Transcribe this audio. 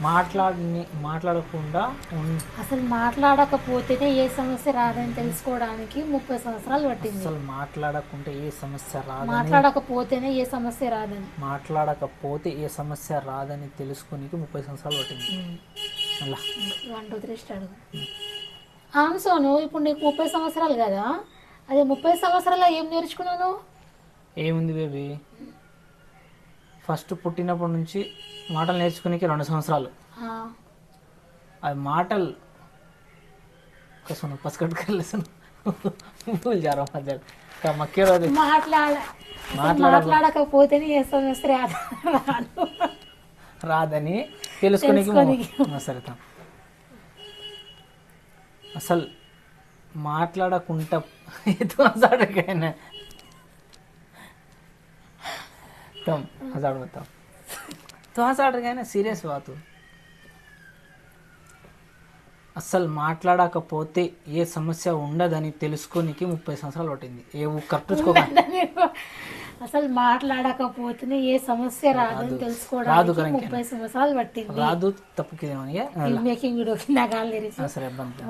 మాట్లాడకుండా అసలు మాట్లాడకపోతేనే ఏ సమస్య రాదని తెలుసుకోవడానికి 30 సంవత్సరాలు పట్టింది. అసలు మాట్లాడకుంటే ఏ సమస్య రాదని మాట్లాడకపోతేనే ఏ సమస్య రాదని మాట్లాడకపోతే ఏ సమస్య రాదని తెలుసుకోనికి 30 సంవత్సరాలు పట్టింది. అలా 1 2 3 స్టార్ట్. అవును సోను, ఇప్పుడు నీకు 30 సంవత్సరాలు కదా, అదే 30 సంవత్సరాలు ఏం నేర్చుకున్నాను? ఏముంది బేబీ, ఫస్ట్ పుట్టినప్పటి నుంచి మాటలు నేర్చుకునేకి 2 సంవత్సరాలు. అది మాటలు कसम पसकट कर लेसन भूल जा रहा हूँ मजाक का मक्के रोदे మాట్లాడకపోతేనే ఏ సమస్య రాదని తెలుసుకునేకి సరే. అసలు మాట్లాడకుంటా तुम हजार बताओ तो हजार गए ना सीरियस बात हो. అసలు మాట్లాడకపోతే ఏ సమస్య ఉండదని తెలుసుకోనికి 30 సంవత్సరాలు పట్టింది. కరెక్ట్. అసలు మాట్లాడకపోతేనే ఏ సమస్య రాదని తెలుసుకోవడానికి 30 సంవత్సరాలు పట్టింది. రాదు తప్పుకి మేకింగ్ వీడియో కింద గాలి సరే బంద్.